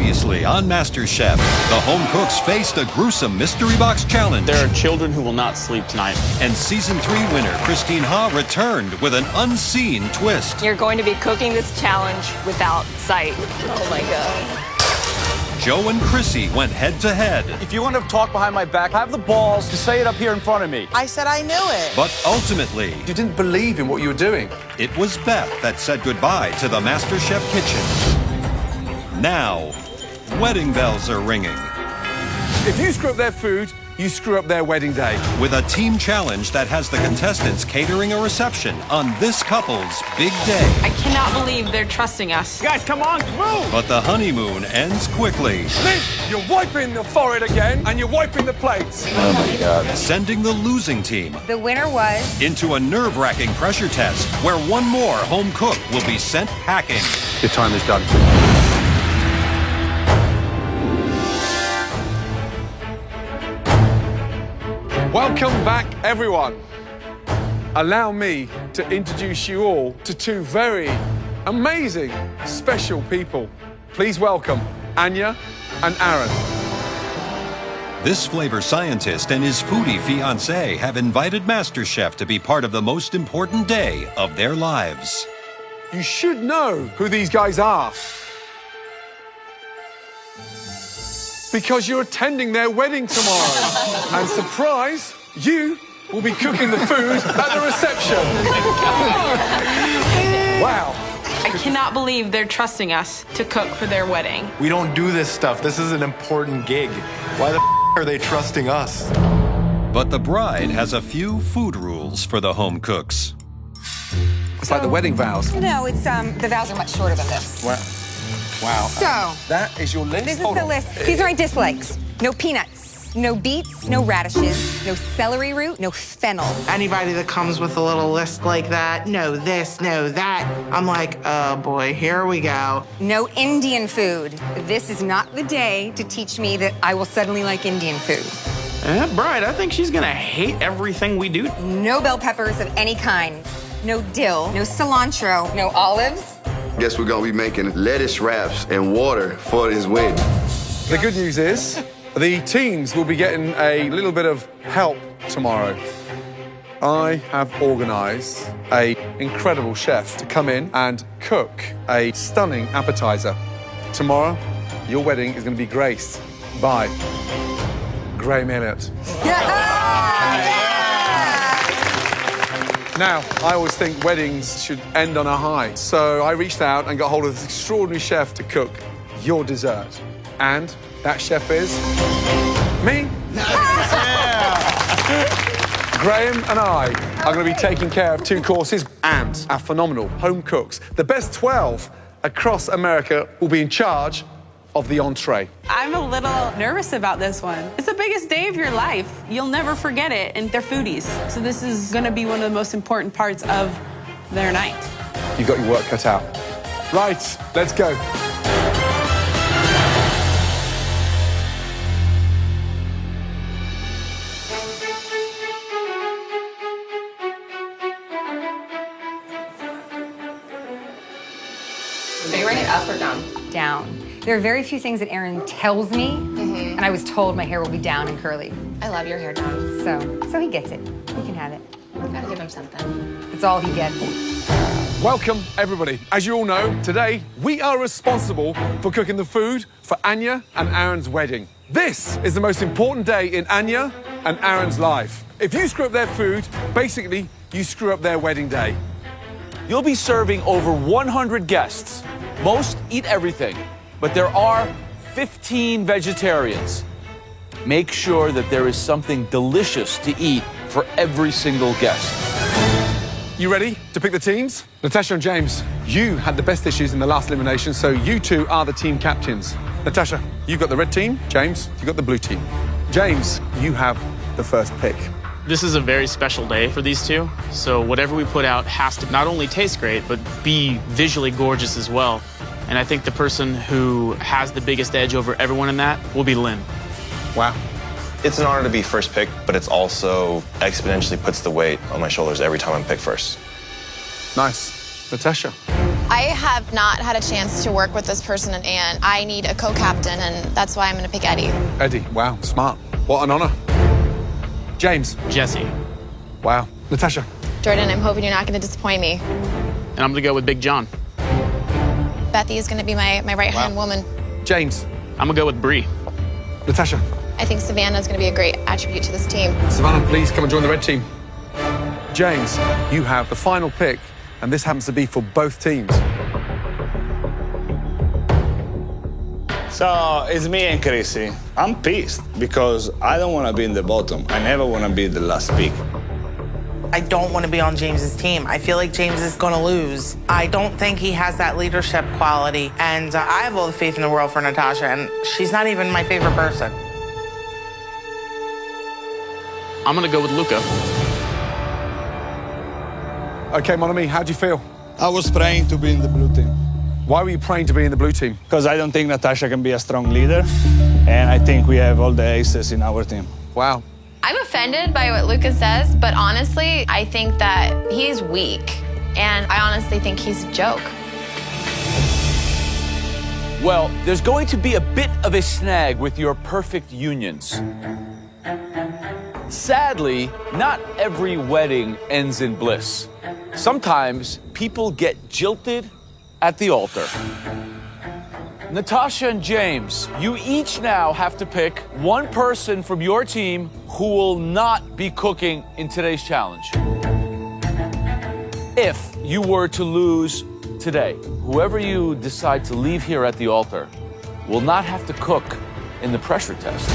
Previously on MasterChef, the home cooks faced a gruesome mystery box challenge. There are children who will not sleep tonight. And Season 3 winner Christine Ha returned with an unseen twist. You're going to be cooking this challenge without sight. Oh my God. Joe and Chrissy went head-to-head. If you want to talk behind my back, have the balls to say it up here in front of me. I said I knew it. But ultimately, You didn't believe in what you were doing. it was Beth that said goodbye to the MasterChef kitchen. Now, wedding bells are ringing. If you screw up their food, you screw up their wedding day. With a team challenge that has the contestants catering a reception on this couple's big day. I cannot believe they're trusting us. Guys, come on, move! But the honeymoon ends quickly, Liz, you're wiping the forehead again, and you're wiping the plates. Oh my God. sending the losing team The winner was... into a nerve-wracking pressure test where one more home cook will be sent packing. Your time is done. Welcome back, everyone. Allow me to introduce you all to two very amazing, special people. Please welcome Anya and Aaron. This flavor scientist and his foodie fiancée have invited MasterChef to be part of the most important day of their lives. You should know who these guys are, because you're attending their wedding tomorrow. And surprise, you will be cooking the food at the reception. Wow. I cannot believe they're trusting us to cook for their wedding. We don't do this stuff. This is an important gig. Why the are they trusting us? But the bride has a few food rules for the home cooks. It's like the wedding vows. No, it's, the vows are much shorter than this. Wow. Wow. So, That is your list? this is Hold the on. list. These are my dislikes. No peanuts, no beets, no radishes, no celery root, no fennel. Anybody that comes with a little list like that, no this, no that, I'm like, oh boy, here we go. No Indian food. This is not the day to teach me that I will suddenly like Indian food. That bride, I think she's gonna hate everything we do. No bell peppers of any kind. No dill, no cilantro, no olives. Guess we're gonna be making lettuce wraps and water for this wedding. The good news is the teams will be getting a little bit of help tomorrow. I have organized an incredible chef to come in and cook a stunning appetizer. Tomorrow, your wedding is going to be graced by Graham Elliott. Now, I always think weddings should end on a high. So I reached out and got hold of this extraordinary chef to cook your dessert. And that chef is me. Graham and I are going to be taking care of two courses, and our phenomenal home cooks, the best 12 across America, will be in charge of the entree. I'm a little nervous about this one. It's the biggest day of your life. You'll never forget it, and they're foodies. So this is gonna be one of the most important parts of their night. You got your work cut out. Right, let's go. Are you writing it up or down? Down. There are very few things that Aaron tells me, and I was told my hair will be down and curly. I love your hair down. So he gets it. He can have it. Gotta give him something. That's all he gets. Welcome, everybody. As you all know, today we are responsible for cooking the food for Anya and Aaron's wedding. This is the most important day in Anya and Aaron's life. If you screw up their food, basically, you screw up their wedding day. You'll be serving over 100 guests. Most eat everything, but there are 15 vegetarians. Make sure that there is something delicious to eat for every single guest. You ready to pick the teams? Natasha and James, you had the best dishes in the last elimination, so you two are the team captains. Natasha, you got the red team. James, you got the blue team. James, you have the first pick. This is a very special day for these two, so whatever we put out has to not only taste great, but be visually gorgeous as well. And I think the person who has the biggest edge over everyone in that will be Lynn. Wow. It's an honor to be first pick, but it's also exponentially puts the weight on my shoulders every time I'm picked first. Nice. Natasha. I have not had a chance to work with this person, and I need a co-captain, and that's why I'm going to pick Eddie. Eddie, wow, smart. What an honor. James. Jesse. Wow. Natasha. Jordan, I'm hoping you're not going to disappoint me. And I'm going to go with Big John. Bethy is going to be my right-hand woman. James. I'm going to go with Bree. Natasha. I think Savannah is going to be a great attribute to this team. Savannah, please come and join the red team. James, you have the final pick, and this happens to be for both teams. So it's me and Chrissy. I'm pissed because I don't want to be in the bottom. I never want to be the last pick. I don't want to be on James's team. I feel like James is going to lose. I don't think he has that leadership quality. And I have all the faith in the world for Natasha, and she's not even my favorite person. I'm going to go with Luca. Okay, mon ami, how do you feel? I was praying to be in the blue team. Why were you praying to be in the blue team? Because I don't think Natasha can be a strong leader, and I think we have all the aces in our team. Wow. I'm offended by what Luca says, but honestly, I think that he's weak. And I honestly think he's a joke. Well, there's going to be a bit of a snag with your perfect unions. Sadly, not every wedding ends in bliss. Sometimes people get jilted at the altar. Natasha and James, you each now have to pick one person from your team who will not be cooking in today's challenge. If you were to lose today, whoever you decide to leave here at the altar will not have to cook in the pressure test.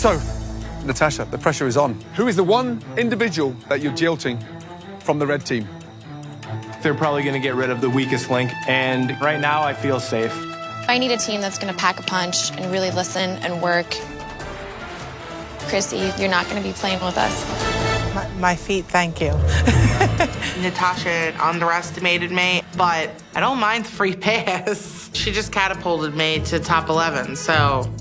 So, Natasha, the pressure is on. Who is the one individual that you're jilting from the red team? They're probably going to get rid of the weakest link, and right now I feel safe. I need a team that's going to pack a punch and really listen and work. Chrissy, you're not going to be playing with us. My feet, thank you. Natasha underestimated me, but I don't mind the free pass. She just catapulted me to top 11, so...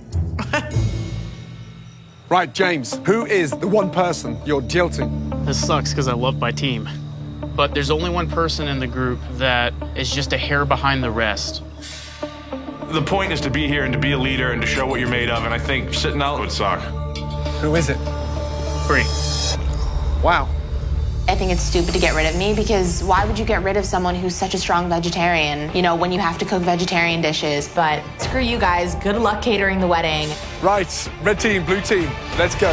Right, James, who is the one person you're jilting? This sucks because I love my team. But there's only one person in the group that is just a hair behind the rest. The point is to be here and to be a leader and to show what you're made of, and I think sitting out would suck. Who is it? Bree. Wow. I think it's stupid to get rid of me because why would you get rid of someone who's such a strong vegetarian, you know, when you have to cook vegetarian dishes? But screw you guys. Good luck catering the wedding. Right, red team, blue team, let's go.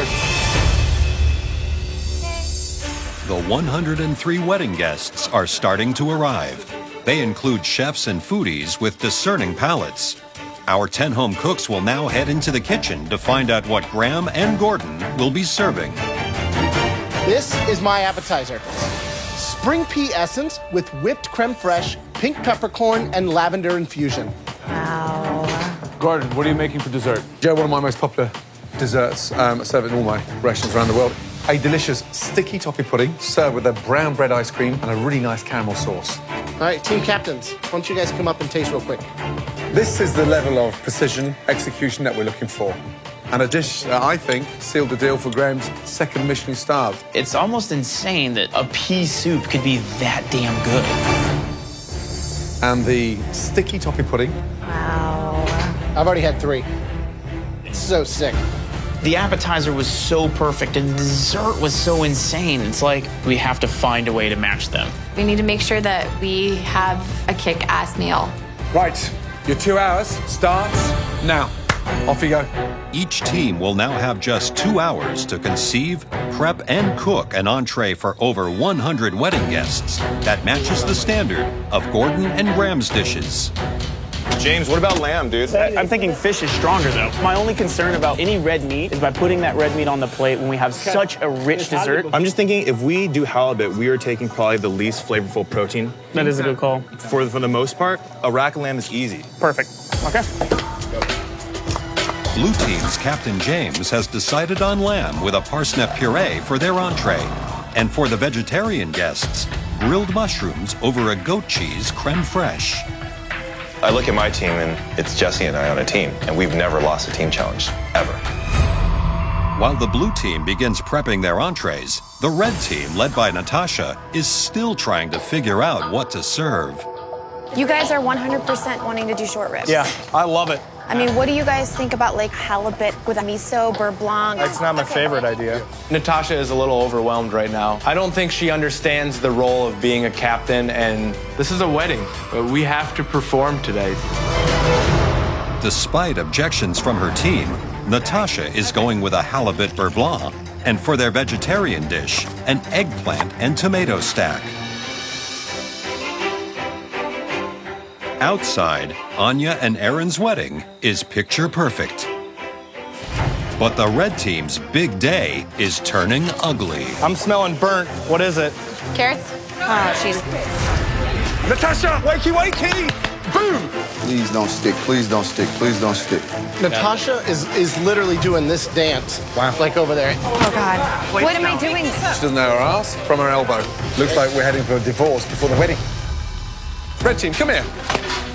The 103 wedding guests are starting to arrive. They include chefs and foodies with discerning palates. Our 10 home cooks will now head into the kitchen to find out what Graham and Gordon will be serving. This is my appetizer. Spring pea essence with whipped creme fraiche, pink peppercorn, and lavender infusion. Wow. Gordon, what are you making for dessert? Joe, one of my most popular desserts, I serve it in all my restaurants around the world. A delicious sticky toffee pudding served with a brown bread ice cream and a really nice caramel sauce. All right, team captains, why don't you guys come up and taste real quick? This is the level of precision execution that we're looking for. And a dish that I think sealed the deal for Graham's second Michelin star. It's almost insane that a pea soup could be that damn good. And the sticky toffee pudding. Wow. I've already had 3. It's so sick. The appetizer was so perfect and the dessert was so insane. It's like we have to find a way to match them. We need to make sure that we have a kick-ass meal. Right, your 2 hours starts now. Off you go. Each team will now have just 2 hours to conceive, prep, and cook an entree for over 100 wedding guests that matches the standard of Gordon and Graham's dishes. James, what about lamb, dude? I'm thinking fish is stronger, though. My only concern about any red meat is by putting that red meat on the plate when we have such a rich dessert. I'm just thinking if we do halibut, we are taking probably the least flavorful protein. That is a good call. For the most part, a rack of lamb is easy. Perfect. Okay. Blue team's Captain James has decided on lamb with a parsnip puree for their entree. And for the vegetarian guests, grilled mushrooms over a goat cheese creme fraiche. I look at my team, and it's Jesse and I on a team, and we've never lost a team challenge, ever. While the blue team begins prepping their entrees, the red team, led by Natasha, is still trying to figure out what to serve. You guys are 100% wanting to do short ribs. Yeah, I love it. I mean, what do you guys think about like halibut with a miso, beurre blanc? It's not my favorite idea. Natasha is a little overwhelmed right now. I don't think she understands the role of being a captain, and this is a wedding. We have to perform today. Despite objections from her team, Natasha is going with a halibut beurre blanc, and for their vegetarian dish, an eggplant and tomato stack. Outside, Anya and Aaron's wedding is picture perfect. But the red team's big day is turning ugly. I'm smelling burnt. What is it? Carrots? Oh, jeez. Natasha, wakey, wakey! Boom! Please don't stick, please don't stick, please don't stick. Natasha is literally doing this dance. Wow. Like over there. Oh, God. What am I doing? She doesn't know her ass from her elbow. Looks like we're heading for a divorce before the wedding. Red team, come here.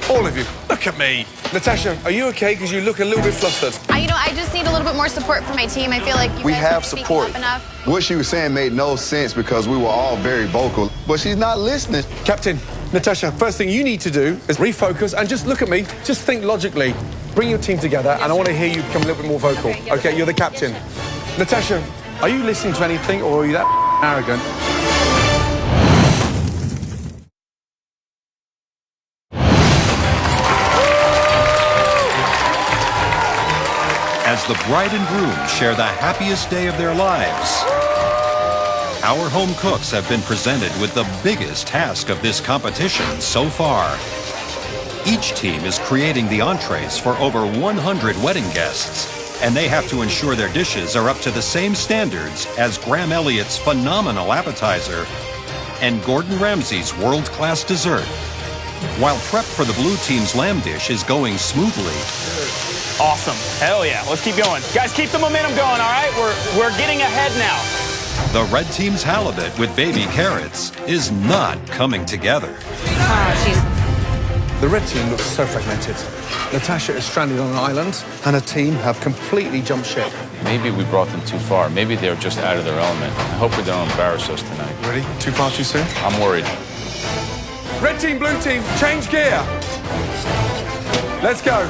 All of you, look at me. Natasha, are you okay? Because you look a little bit flustered. I just need a little bit more support from my team. I feel like you We guys have aren't speaking support. up enough. What she was saying made no sense because we were all very vocal, but she's not listening. Captain, Natasha, first thing you need to do is refocus and just look at me. Just think logically. Bring your team together, and I want to hear you become a little bit more vocal. Okay, you're the captain. Natasha, are you listening to anything, or are you that arrogant? As the bride and groom share the happiest day of their lives, our home cooks have been presented with the biggest task of this competition so far. Each team is creating the entrees for over 100 wedding guests, and they have to ensure their dishes are up to the same standards as Graham Elliott's phenomenal appetizer and Gordon Ramsay's world-class dessert. While prep for the blue team's lamb dish is going smoothly, Awesome. Hell yeah. Let's keep going. Guys, keep the momentum going, all right? We're getting ahead now. the red team's halibut with baby carrots is not coming together. The red team looks so fragmented. Natasha is stranded on an island, and her team have completely jumped ship. Maybe we brought them too far. Maybe they're just out of their element. I hope we don't embarrass us tonight. Ready? Too far, too soon? I'm worried. Red team, blue team, change gear. Let's go.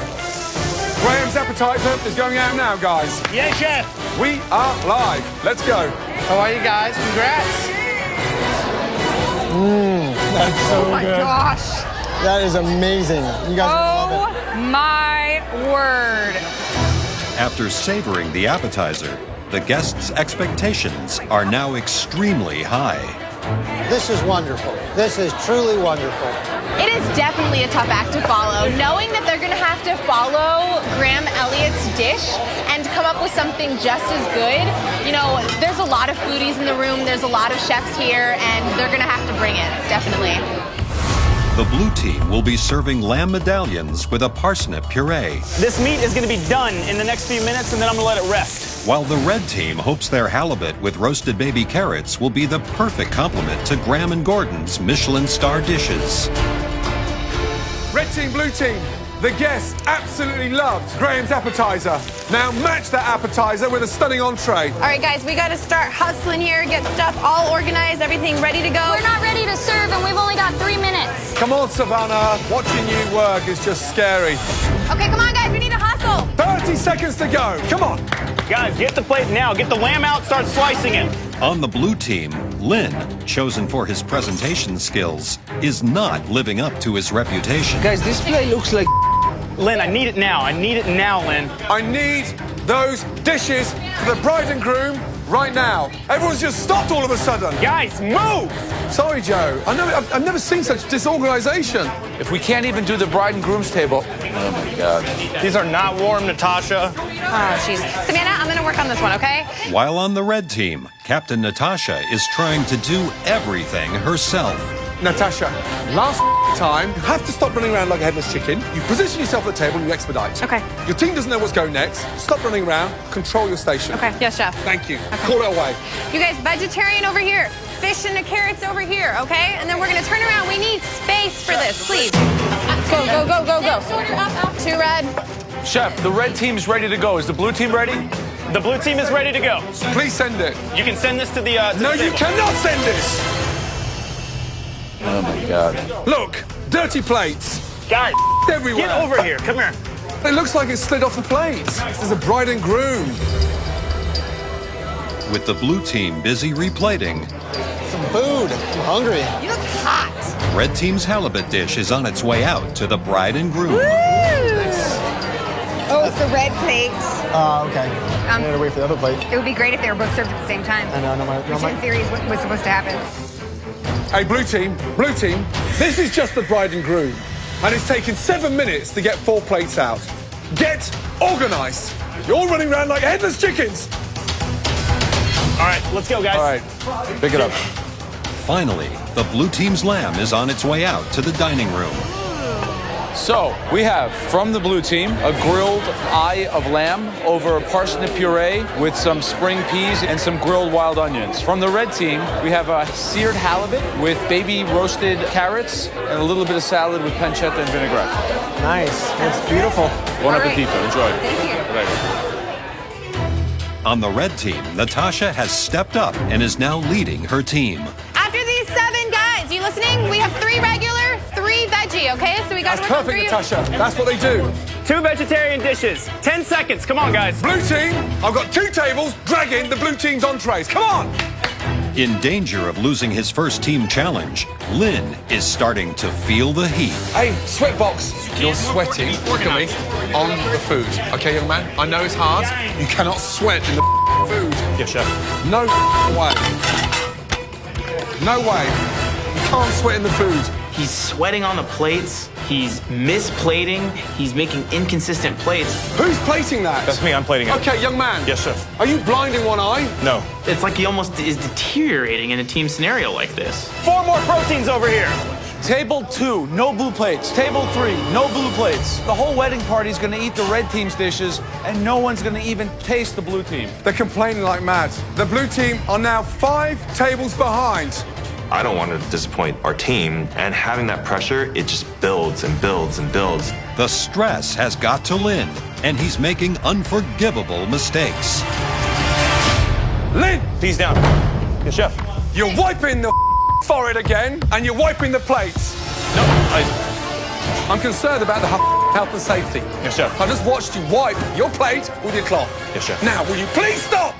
Graham's appetizer is going out now, guys. Yeah, chef. We are live. Let's go. How are you guys? Congrats. That's so Oh my good. gosh. That is amazing. You guys love it. Oh my word. After savoring the appetizer, the guests' expectations are now extremely high. This is wonderful. This is truly wonderful. It is definitely a tough act to follow, knowing that they're going to have to follow Graham Elliott's dish and come up with something just as good. You know, there's a lot of foodies in the room, there's a lot of chefs here, and they're going to have to bring it, definitely. The blue team will be serving lamb medallions with a parsnip puree, This meat is going to be done in the next few minutes, and then I'm going to let it rest. while the red team hopes their halibut with roasted baby carrots will be the perfect complement to Graham and Gordon's Michelin star dishes. Red team, blue team, the guests absolutely loved Graham's appetizer. Now match that appetizer with a stunning entree. All right, guys, we got to start hustling here, get stuff all organized, everything ready to go. We're not ready to serve, and we've only got 3 minutes. Come on, Savannah. Watching you work is just scary. Okay, come on, guys, we need to hustle. 30 seconds to go. Come on. Guys, get the plate now. Get the lamb out, start slicing it. On the blue team, Lynn, chosen for his presentation skills, is not living up to his reputation. Guys, this plate looks like Lynn, I need it now. I need it now, Lynn. I need those dishes for the bride and groom right now. Everyone's just stopped all of a sudden. Guys, move! Sorry, Joe. I've never seen such disorganization. If we can't even do the bride and groom's table, oh my God. These are not warm, Natasha. Oh, jeez. Savannah, I'm going to work on this one, okay? While on the red team, Captain Natasha is trying to do everything herself. Natasha, last time, you have to stop running around like a headless chicken. You position yourself at the table and you expedite. Okay. Your team doesn't know what's going next. Stop running around. Control your station. Okay, yes, chef. Thank you. Call it away. You guys, vegetarian over here. Fish and the carrots over here, okay? And then we're going to turn around. We need space for this, please. Go, go, go, go, go. Two red. Chef, the red team's ready to go. Is the blue team ready? The blue team is ready to go. Please send it. You can send this to the. No, you cannot send this. Oh my God. Look, dirty plates. Guys, everywhere. get over here. Come here. It looks like it slid off the plates. There's a bride and groom. With the blue team busy replating, Some food. I'm hungry. You look hot. red team's halibut dish is on its way out to the bride and groom. Oh, it's the red plates. Okay. I gotta wait for the other plate. It would be great if they were both served at the same time. I know, Which in theory is what was supposed to happen. Hey, blue team, this is just the bride and groom. And it's taken 7 minutes to get 4 plates out. Get organized. You're all running around like headless chickens. All right, let's go, guys. All right, pick it up. Finally, the blue team's lamb is on its way out to the dining room. So, we have, from the blue team, a grilled eye of lamb over parsnip puree with some spring peas and some grilled wild onions. From the red team, we have a seared halibut with baby roasted carrots and a little bit of salad with pancetta and vinaigrette. Nice. That's beautiful. Buon appetito. Enjoy. Thank you. On the red team, Natasha has stepped up and is now leading her team. After these 7 guys, you listening? We have 3 regular, 3 veggie, okay? So we got That's to work on perfect, 3. Natasha. That's what they do. 2 vegetarian dishes. 10 seconds. Come on, guys. Blue team, I've got 2 tables dragging the blue team's entrees. Come on. In danger of losing his first team challenge, Lynn is starting to feel the heat. Hey, sweatbox, you're sweating, look at me, on the food. Okay, young man, I know it's hard. You cannot sweat in the food. Yes, chef. No way. No way. You can't sweat in the food. He's sweating on the plates. He's misplating. He's making inconsistent plates. Who's plating that? That's me. I'm plating it. Okay, young man. Yes, chef. Are you blind in one eye? No. It's like he almost is deteriorating in a team scenario like this. 4 more proteins over here. Table 2, no blue plates. Table 3, no blue plates. The whole wedding party's gonna eat the red team's dishes, and no one's gonna even taste the blue team. They're complaining like mad. The blue team are now 5 tables behind. I don't want to disappoint our team, and having that pressure, it just builds and builds and builds. The stress has got to Lynn, and he's making unforgivable mistakes. Lynn! Peas down. Yes, chef. You're wiping the forehead again, and you're wiping the plates. No, I'm concerned about the health and safety. Yes, chef. I just watched you wipe your plate with your cloth. Yes, chef. Now, will you please stop?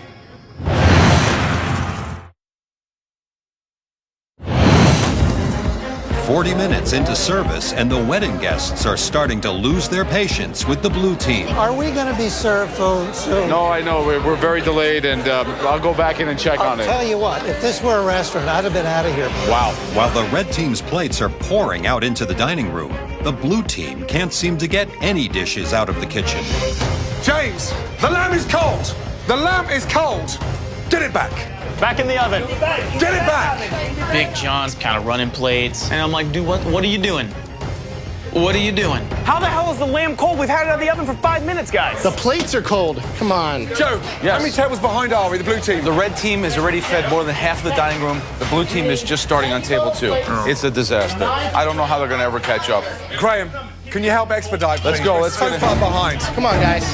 40 minutes into service, and the wedding guests are starting to lose their patience with the blue team. Are we going to be served food soon? No, I know. We're very delayed, and I'll go back in and check on it. I'll tell you what, if this were a restaurant, I'd have been out of here. Wow. While the red team's plates are pouring out into the dining room, the blue team can't seem to get any dishes out of the kitchen. James, the lamb is cold. The lamb is cold. Get it back. Back in the oven. Get it back. Big John's kind of running plates. And I'm like, dude, what are you doing? What are you doing? How the hell is the lamb cold? We've had it out of the oven for 5 minutes, guys. The plates are cold. Come on. Joe, how many tables behind are we, the blue team? The red team has already fed more than half of the dining room. The blue team is just starting on table 2. It's a disaster. I don't know how they're going to ever catch up. Graham, can you help expedite, please? Let's go. Let's so finish. far behind. Come on, guys.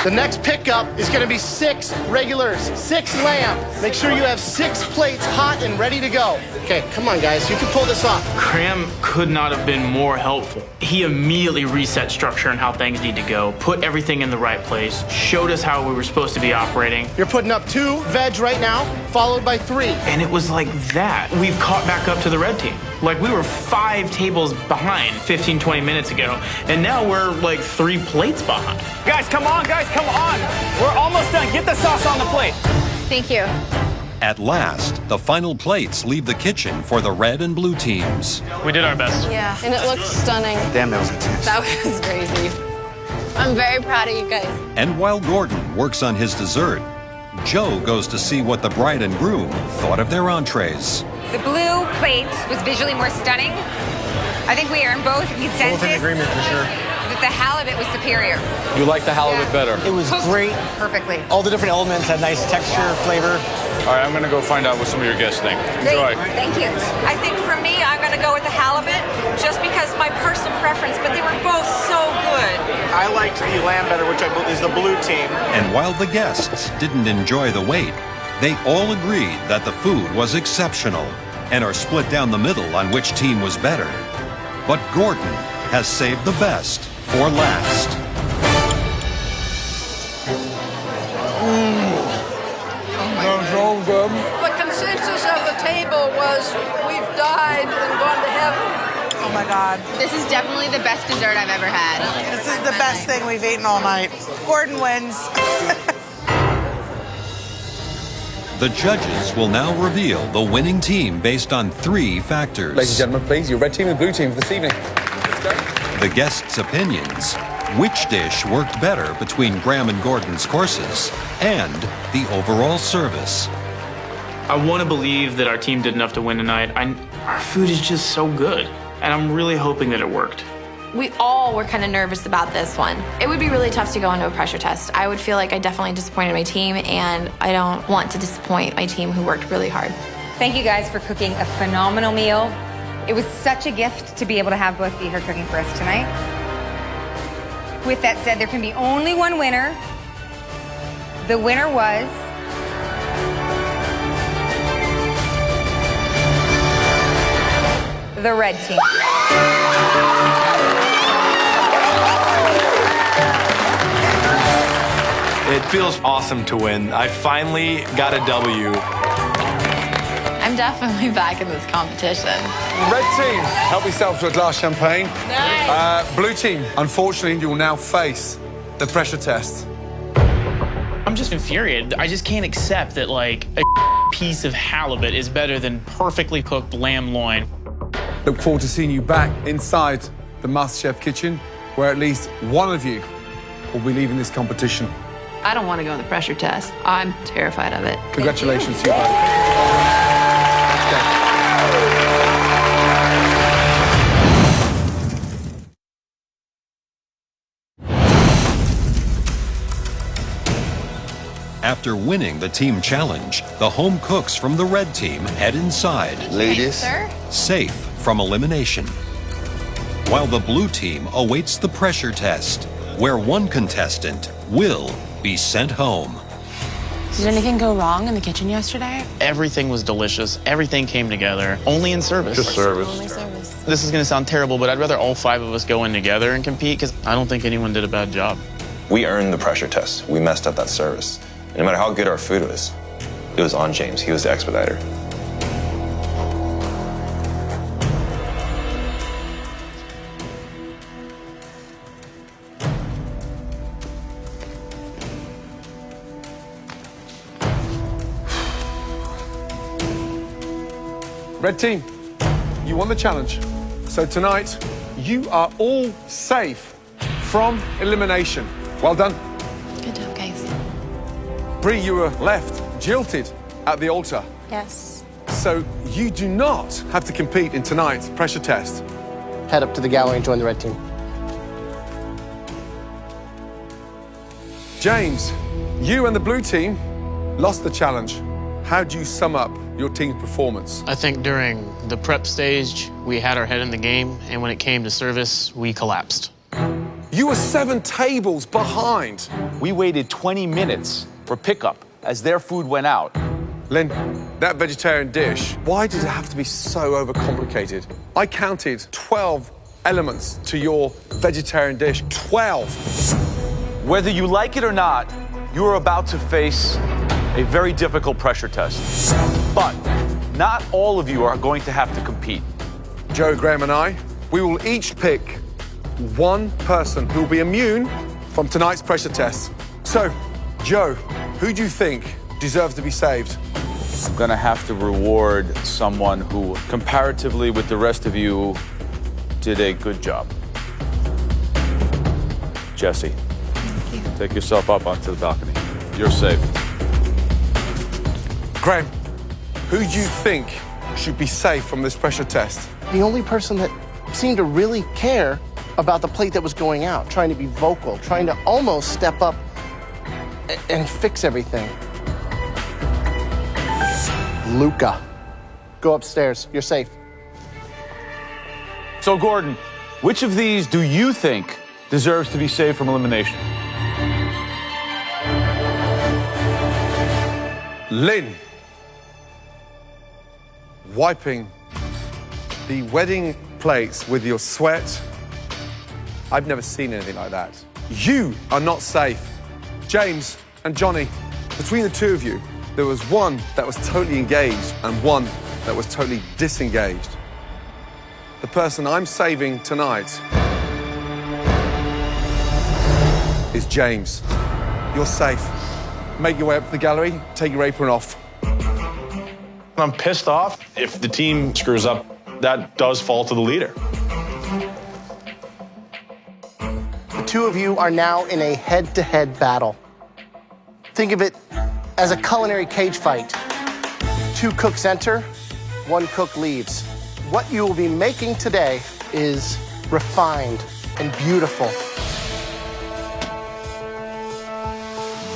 The next pickup is going to be 6 regulars, 6 lamb. Make sure you have 6 plates hot and ready to go. Okay, come on, guys. You can pull this off. Graham could not have been more helpful. He immediately reset structure and how things need to go, put everything in the right place, showed us how we were supposed to be operating. You're putting up 2 veg right now, followed by 3. And it was like that. We've caught back up to the red team. Like, we were 5 tables behind 15, 20 minutes ago, and now we're like 3 plates behind. Guys, come on, guys, come on. We're almost done. Get the sauce on the plate. Thank you. At last, the final plates leave the kitchen for the red and blue teams. We did our best. Yeah, and it looked stunning. Damn, that was intense. That was crazy. I'm very proud of you guys. And while Gordon works on his dessert, Joe goes to see what the bride and groom thought of their entrees. The blue plate was visually more stunning. I think we are in both consensus Both in agreement for sure. that the halibut was superior. You like the halibut better? It was Cooked great. perfectly. All the different elements had nice texture, flavor. All right, I'm going to go find out what some of your guests think. Enjoy. Great. Thank you. I think for me, I'm going to go with the halibut just because my personal preference, but they were both so good. I liked the lamb better which is the blue team. And while the guests didn't enjoy the wait, they all agreed that the food was exceptional and are split down the middle on which team was better. But Gordon has saved the best for last. The consensus of the table was we've died and gone to heaven. Oh my God. This is definitely the best dessert I've ever had. This is the best thing we've eaten all night. Gordon wins. The judges will now reveal the winning team based on 3 factors. Ladies and gentlemen, please, your red team and blue team for this evening. Let's go. The guests' opinions, which dish worked better between Graham and Gordon's courses, and the overall service. I want to believe that our team did enough to win tonight. Our food is just so good, and I'm really hoping that it worked. We all were kind of nervous about this one. It would be really tough to go into a pressure test. I would feel like I definitely disappointed my team, and I don't want to disappoint my team who worked really hard. Thank you guys for cooking a phenomenal meal. It was such a gift to be able to have both of you here cooking for us tonight. With that said, there can be only one winner. The winner was... the red team. It feels awesome to win. I finally got a W. I'm definitely back in this competition. Red team, help yourself to a glass of champagne. Nice. Blue team, unfortunately, you will now face the pressure test. I'm just infuriated. I just can't accept that, like, a piece of halibut is better than perfectly cooked lamb loin. Look forward to seeing you back inside the MasterChef kitchen, where at least one of you will be leading this competition. I don't want to go on the pressure test. I'm terrified of it. Congratulations to you both. After winning the team challenge, the home cooks from the red team head inside. Ladies. Safe from elimination. While the blue team awaits the pressure test, where one contestant will be sent home. Did anything go wrong in the kitchen yesterday? Everything was delicious. Everything came together. Only in service. Just service. Only service. This is going to sound terrible, but I'd rather all 5 of us go in together and compete because I don't think anyone did a bad job. We earned the pressure test. We messed up that service. And no matter how good our food was, it was on James. He was the expediter. Red team, you won the challenge. So tonight, you are all safe from elimination. Well done. Good job, guys. Bree, you were left jilted at the altar. Yes. So you do not have to compete in tonight's pressure test. Head up to the gallery and join the red team. James, you and the blue team lost the challenge. How do you sum up your team's performance? I think during the prep stage, we had our head in the game, and when it came to service, we collapsed. You were 7 tables behind. We waited 20 minutes for pickup as their food went out. Lynn, that vegetarian dish, why does it have to be so overcomplicated? I counted 12 elements to your vegetarian dish. 12! Whether you like it or not, you are about to face a very difficult pressure test. But not all of you are going to have to compete. Joe, Graham, and I, we will each pick one person who will be immune from tonight's pressure test. So, Joe, who do you think deserves to be saved? I'm gonna have to reward someone who, comparatively with the rest of you, did a good job. Jesse, take yourself up onto the balcony. You're safe. Graham, who do you think should be safe from this pressure test? The only person that seemed to really care about the plate that was going out, trying to be vocal, trying to almost step up and fix everything. Luca, go upstairs. You're safe. So, Gordon, which of these do you think deserves to be saved from elimination? Lynn, wiping the wedding plates with your sweat. I've never seen anything like that. You are not safe. James and Johnny, between the two of you, there was one that was totally engaged and one that was totally disengaged. The person I'm saving tonight is James. You're safe. Make your way up to the gallery, take your apron off. I'm pissed off. If the team screws up, that does fall to the leader. The two of you are now in a head-to-head battle. Think of it as a culinary cage fight. 2 cooks enter, 1 cook leaves. What you will be making today is refined and beautiful.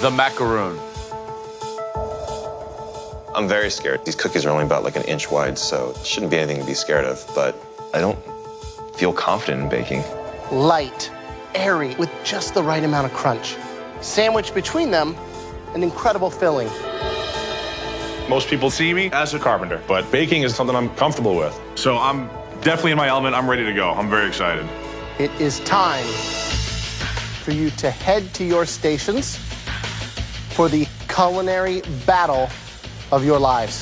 The macaroon. I'm very scared. These cookies are only about like an inch wide, so it shouldn't be anything to be scared of, but I don't feel confident in baking. Light, airy, with just the right amount of crunch. Sandwiched between them, an incredible filling. Most people see me as a carpenter, but baking is something I'm comfortable with. So I'm definitely in my element. I'm ready to go. I'm very excited. It is time for you to head to your stations for the culinary battle of your lives.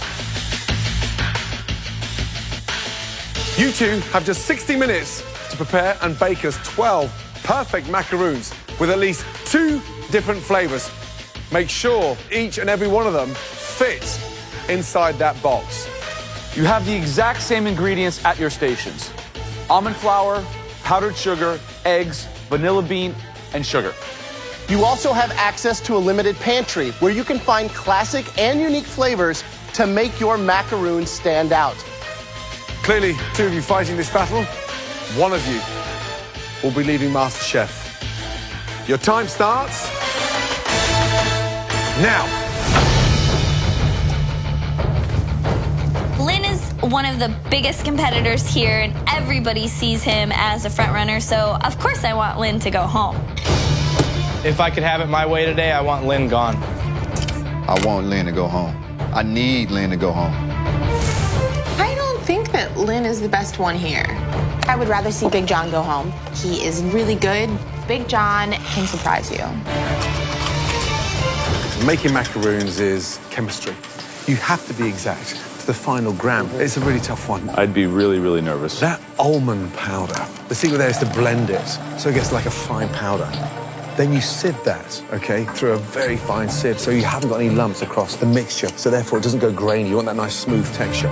You two have just 60 minutes to prepare and bake us 12 perfect macaroons with at least 2 different flavors. Make sure each and every one of them fits inside that box. You have the exact same ingredients at your stations. Almond flour, powdered sugar, eggs, vanilla bean, and sugar. You also have access to a limited pantry where you can find classic and unique flavors to make your macaroons stand out. Clearly, 2 of you fighting this battle, 1 of you will be leaving MasterChef. Your time starts now. Lynn is one of the biggest competitors here, and everybody sees him as a front runner, so of course I want Lynn to go home. If I could have it my way today, I want Lynn gone. I want Lynn to go home. I need Lynn to go home. I don't think that Lynn is the best one here. I would rather see Big John go home. He is really good. Big John can surprise you. Making macaroons is chemistry. You have to be exact to the final gram. It's a really tough one. I'd be really, really nervous. That almond powder, the secret there is to blend it so it gets like a fine powder. Then you sieve that, okay, through a very fine sieve so you haven't got any lumps across the mixture, so therefore it doesn't go grainy. You want that nice smooth texture.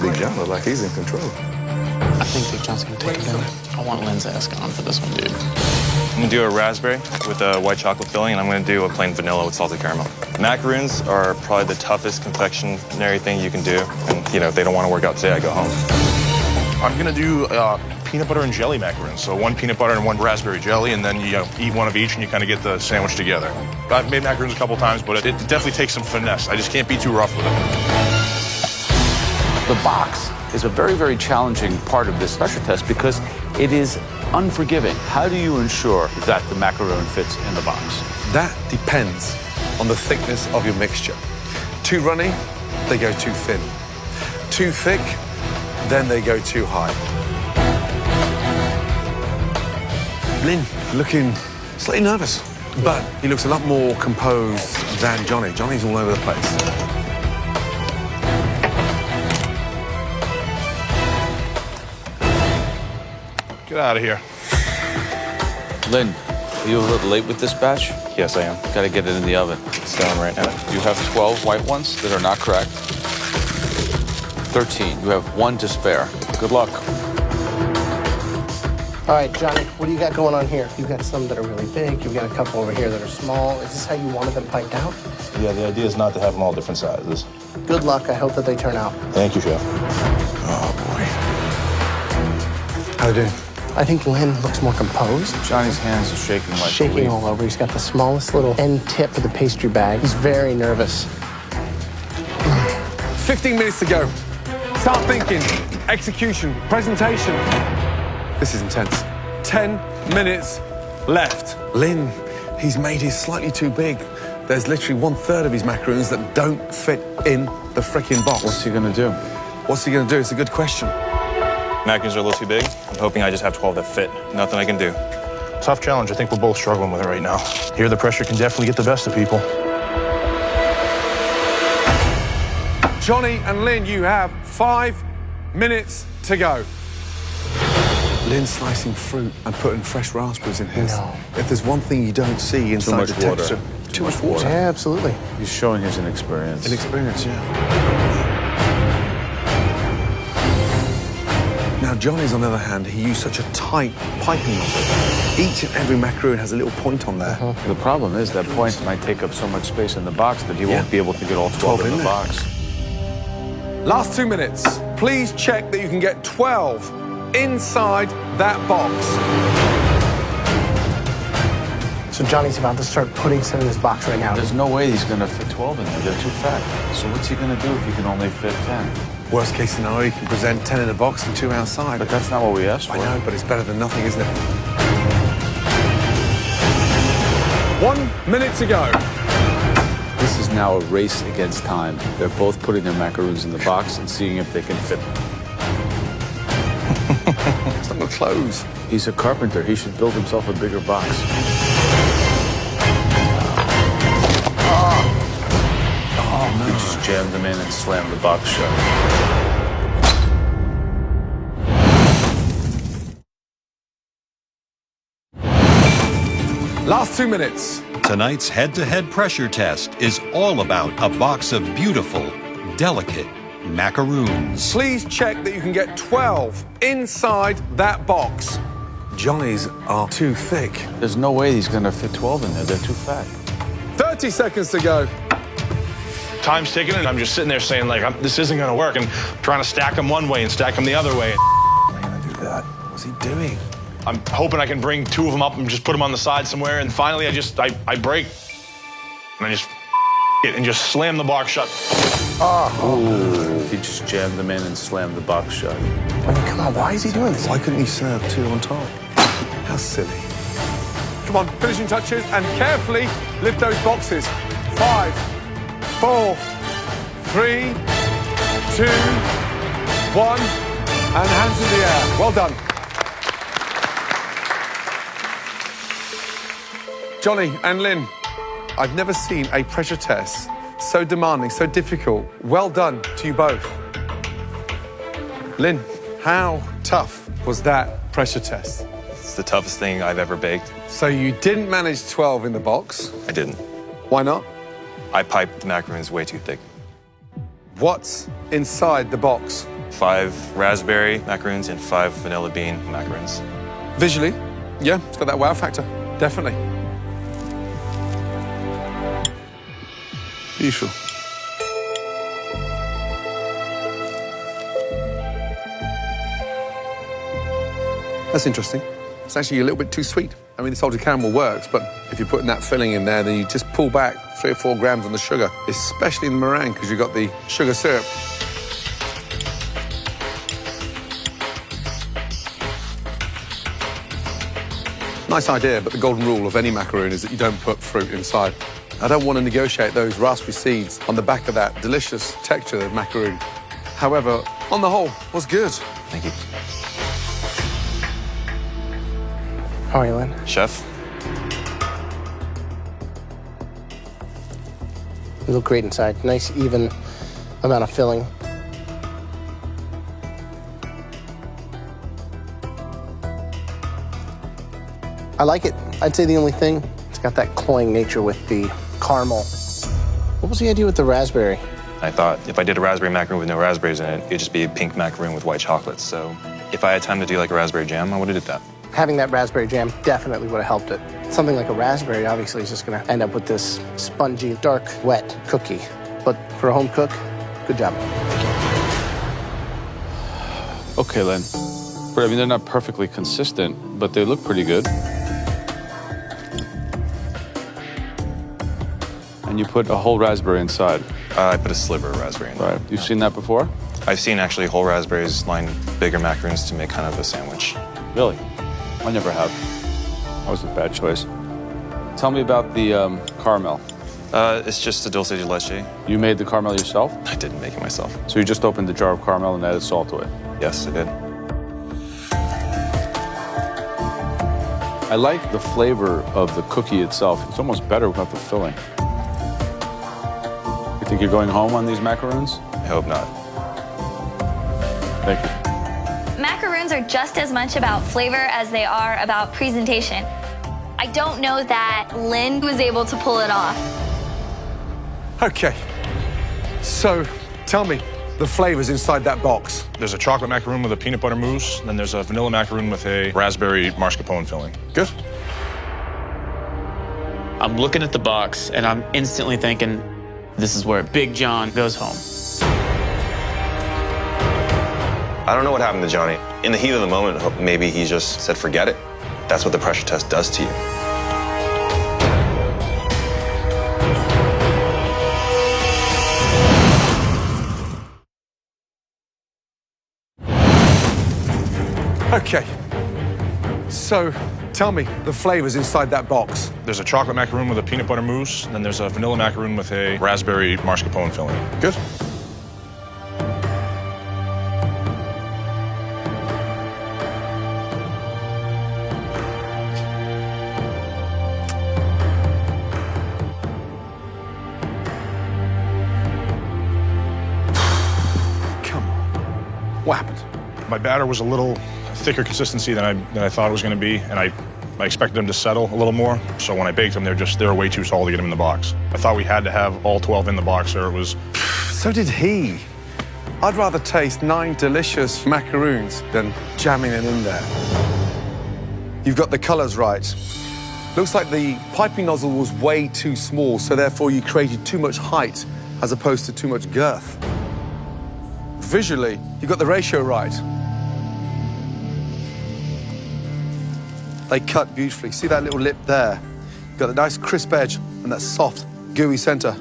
Big John looks like he's in control. I think Big John's gonna take it down. I want Lynn's ass gone for this one, dude. I'm gonna do a raspberry with a white chocolate filling, and I'm gonna do a plain vanilla with salted caramel. Macaroons are probably the toughest confectionery thing you can do, and, you know, if they don't want to work out today, I go home. I'm gonna do peanut butter and jelly macaroons. So 1 peanut butter and 1 raspberry jelly, and then you eat 1 of each, and you kind of get the sandwich together. I've made macaroons a couple times, but it definitely takes some finesse. I just can't be too rough with it. The box is a very, very challenging part of this pressure test because it is unforgiving. How do you ensure that the macaroon fits in the box? That depends on the thickness of your mixture. Too runny, they go too thin. Too thick, then they go too high. Lynn looking slightly nervous, but he looks a lot more composed than Johnny. Johnny's all over the place. Get out of here. Lynn, are you a little late with this batch? Yes, I am. Gotta get it in the oven. It's going right now. You have 12 white ones that are not correct. 13. You have 1 to spare. Good luck. All right, Johnny, what do you got going on here? You've got some that are really big. You've got a couple over here that are small. Is this how you wanted them piped out? Yeah, the idea is not to have them all different sizes. Good luck. I hope that they turn out. Thank you, Chef. Oh, boy. How are you doing? I think Lynn looks more composed. Johnny's hands are shaking like a Shaking leaf. all over. He's got the smallest little end tip of the pastry bag. He's very nervous. 15 minutes to go. Start thinking. Execution. Presentation. This is intense. 10 minutes left. Lynn, he's made his slightly too big. There's literally 1/3 of his macaroons that don't fit in the frickin' box. What's he gonna do? What's he gonna do? It's a good question. Macaroons are a little too big. I'm hoping I just have 12 that fit. Nothing I can do. Tough challenge. I think we're both struggling with it right now. Here, the pressure can definitely get the best of people. Johnny and Lynn, you have 5 minutes to go. Lynn's slicing fruit and putting fresh raspberries in his. No. If there's one thing you don't see inside much the water. texture, too much water. Yeah, absolutely. He's showing his inexperience. Inexperience, yeah. Now, Johnny's, on the other hand, he used such a tight piping nozzle. Each and every macaroon has a little point on there. The problem is that point might take up so much space in the box that he won't be able to get all 12 in the there. box. Last 2 minutes. Please check that you can get 12 inside that box. So Johnny's about to start putting some in his box right now. There's no way he's gonna fit 12 in there. They're too fat. So what's he gonna do if he can only fit 10? Worst case scenario, you can present 10 in a box and 2 outside. But that's not what we asked for. I know, but it's better than nothing, isn't it? 1 minute to go. This is now a race against time. They're both putting their macaroons in the box and seeing if they can fit them. It's not gonna close. He's a carpenter. He should build himself a bigger box. Oh, no. He just jammed them in and slammed the box shut. Last 2 minutes. Tonight's head-to-head pressure test is all about a box of beautiful, delicate macaroons. Please check that you can get 12 inside that box. Johnny's are too thick. There's no way he's gonna fit 12 in there. They're too fat. 30 seconds to go. Time's ticking, and I'm just sitting there saying, like, this isn't going to work, and trying to stack them one way and stack them the other way. Am I going to do that? What's he doing? I'm hoping I can bring 2 of them up and just put them on the side somewhere, and finally I break, and I just it and just slam the box shut. Oh. He just jammed them in and slammed the box shut. I mean, come on, why is he doing this? Why couldn't he serve 2 on top? How silly. Come on, finishing touches, and carefully lift those boxes. 5, 4, 3, 2, 1, and hands in the air. Well done. Johnny and Lynn, I've never seen a pressure test so demanding, so difficult. Well done to you both. Lynn, how tough was that pressure test? It's the toughest thing I've ever baked. So you didn't manage 12 in the box. I didn't. Why not? I piped the macaroons way too thick. What's inside the box? 5 raspberry macaroons and 5 vanilla bean macaroons. Visually, yeah, it's got that wow factor, definitely. Beautiful. That's interesting. It's actually a little bit too sweet. I mean, the salted caramel works, but if you're putting that filling in there, then you just pull back 3 or 4 grams on the sugar, especially in the meringue, because you've got the sugar syrup. Nice idea, but the golden rule of any macaroon is that you don't put fruit inside. I don't want to negotiate those raspberry seeds on the back of that delicious texture of macaroon. However, on the whole, was good. Thank you. How are you, Lynn? Chef? You look great inside. Nice, even amount of filling. I like it. I'd say the only thing, it's got that cloying nature with the caramel. What was the idea with the raspberry? I thought if I did a raspberry macaroon with no raspberries in it, it'd just be a pink macaroon with white chocolate. So if I had time to do like a raspberry jam, I would have did that. Having that raspberry jam definitely would have helped it. Something like a raspberry obviously is just gonna end up with this spongy, dark, wet cookie. But for a home cook, good job. Okay, Len. But I mean, they're not perfectly consistent, but they look pretty good. And you put a whole raspberry inside. I put a sliver of raspberry in there. Right. You've seen that before? I've seen actually whole raspberries line bigger macaroons to make kind of a sandwich. Really? I never have. That was a bad choice. Tell me about the caramel. It's just a dulce de leche. You made the caramel yourself? I didn't make it myself. So you just opened the jar of caramel and added salt to it? Yes, I did. I like the flavor of the cookie itself. It's almost better without the filling. You think you're going home on these macaroons? I hope not. Thank you. Macaroons are just as much about flavor as they are about presentation. I don't know that Lynn was able to pull it off. Okay. So, tell me the flavors inside that box. There's a chocolate macaroon with a peanut butter mousse, and then there's a vanilla macaroon with a raspberry mascarpone filling. Good. I'm looking at the box, and I'm instantly thinking, this is where Big John goes home. I don't know what happened to Johnny. In the heat of the moment, maybe he just said, forget it. That's what the pressure test does to you. Okay. So, tell me the flavors inside that box. There's a chocolate macaroon with a peanut butter mousse, and then there's a vanilla macaroon with a raspberry mascarpone filling. Good. Come on. What happened? My batter was a little thicker consistency than I thought it was going to be, and I expected them to settle a little more. So when I baked them, they were way too tall to get them in the box. I thought we had to have all 12 in the box, or it was. So did he. I'd rather taste 9 delicious macaroons than jamming them in there. You've got the colors right. Looks like the piping nozzle was way too small, so therefore you created too much height as opposed to too much girth. Visually, you got the ratio right. They cut beautifully. See that little lip there? You've got a nice crisp edge and that soft, gooey center.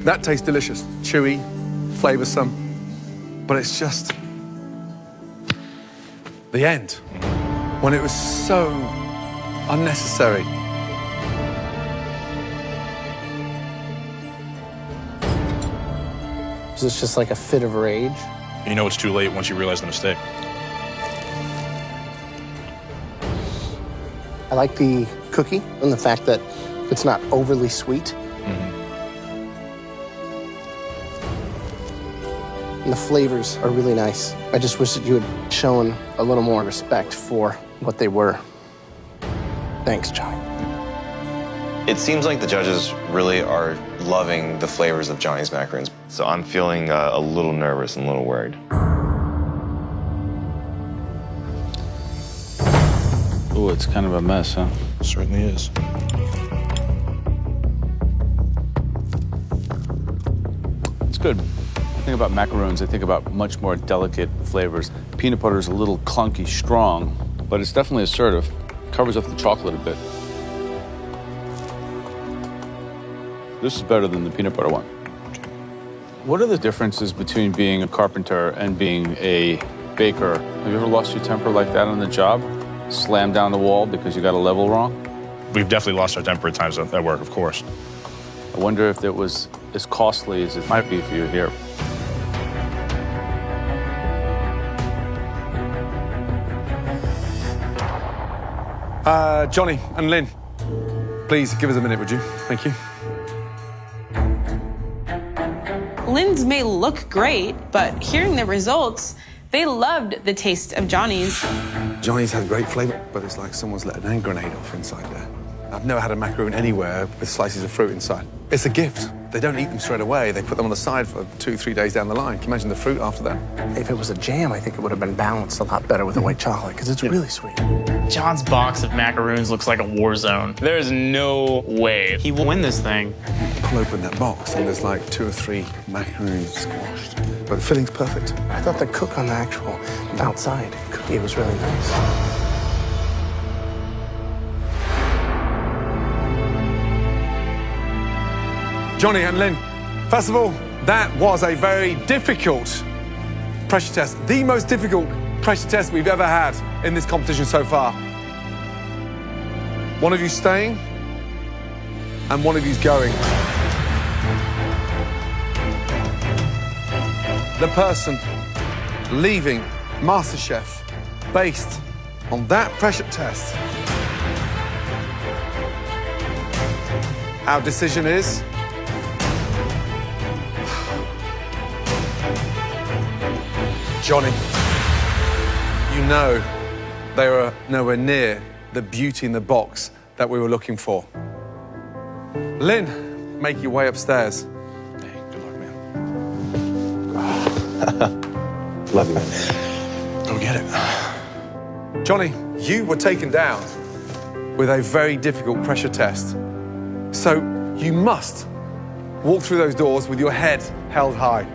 That tastes delicious. Chewy, flavorsome, but it's just the end, when it was so unnecessary. Is this just like a fit of rage? You know it's too late once you realize the mistake. I like the cookie and the fact that it's not overly sweet. And the flavors are really nice. I just wish that you had shown a little more respect for what they were. Thanks, Johnny. It seems like the judges really are loving the flavors of Johnny's macaroons. So I'm feeling a little nervous and a little worried. Oh, it's kind of a mess, huh? It certainly is. It's good. I think about macaroons, I think about much more delicate flavors. Peanut butter is a little clunky, strong, but it's definitely assertive. Covers up the chocolate a bit. This is better than the peanut butter one. What are the differences between being a carpenter and being a baker? Have you ever lost your temper like that on the job? Slammed down the wall because you got a level wrong? We've definitely lost our temper at times at work, of course. I wonder if it was as costly as it might be for you here. Johnny and Lynn, please give us a minute, would you? Thank you. Lynn's may look great, but hearing the results, they loved the taste of Johnny's. Johnny's had great flavor, but it's like someone's let an hand grenade off inside there. I've never had a macaroon anywhere with slices of fruit inside. It's a gift. They don't eat them straight away. They put them on the side for 2-3 days down the line. Can you imagine the fruit after that? If it was a jam, I think it would have been balanced a lot better with the white chocolate, because it's really sweet. John's box of macaroons looks like a war zone. There is no way he will win this thing. Pull open that box and there's like 2 or 3 macaroons squashed. But the filling's perfect. I thought the cook on the actual outside cookie was really nice. Johnny and Lynn, first of all, that was a very difficult pressure test. The most difficult pressure test we've ever had in this competition so far. One of you staying, and one of you's going. The person leaving MasterChef based on that pressure test. Our decision is... Johnny, you know they were nowhere near the beauty in the box that we were looking for. Lynn, make your way upstairs. Hey, good luck, man. Love you, man. Go get it. Johnny, you were taken down with a very difficult pressure test. So you must walk through those doors with your head held high.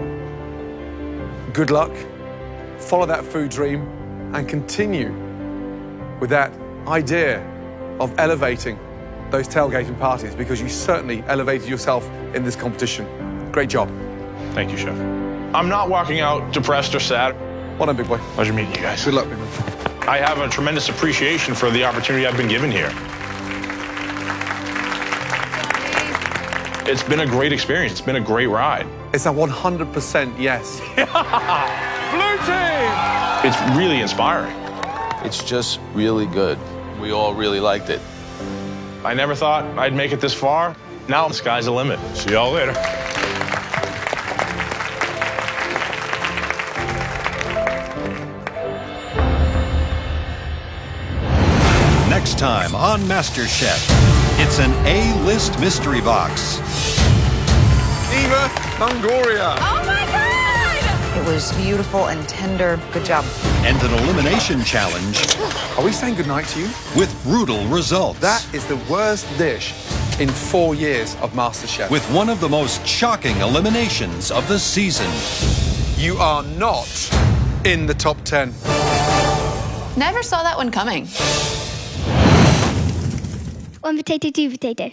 Good luck, follow that food dream, and continue with that idea of elevating those tailgating parties, because you certainly elevated yourself in this competition. Great job. Thank you, Chef. I'm not walking out depressed or sad. Well done, big boy. Pleasure meeting you guys. Good luck, big boy. I have a tremendous appreciation for the opportunity I've been given here. It's been a great experience. It's been a great ride. It's a 100% yes. Blue team! It's really inspiring. It's just really good. We all really liked it. I never thought I'd make it this far. Now the sky's the limit. See y'all later. Next time on MasterChef, it's an A-list mystery box. Eva Longoria. Oh my God! It was beautiful and tender. Good job. And an elimination challenge. Are we saying goodnight to you? With brutal results. That is the worst dish in 4 years of MasterChef. With one of the most shocking eliminations of the season. You are not in the top 10. Never saw that one coming. 1 potato, 2 potato.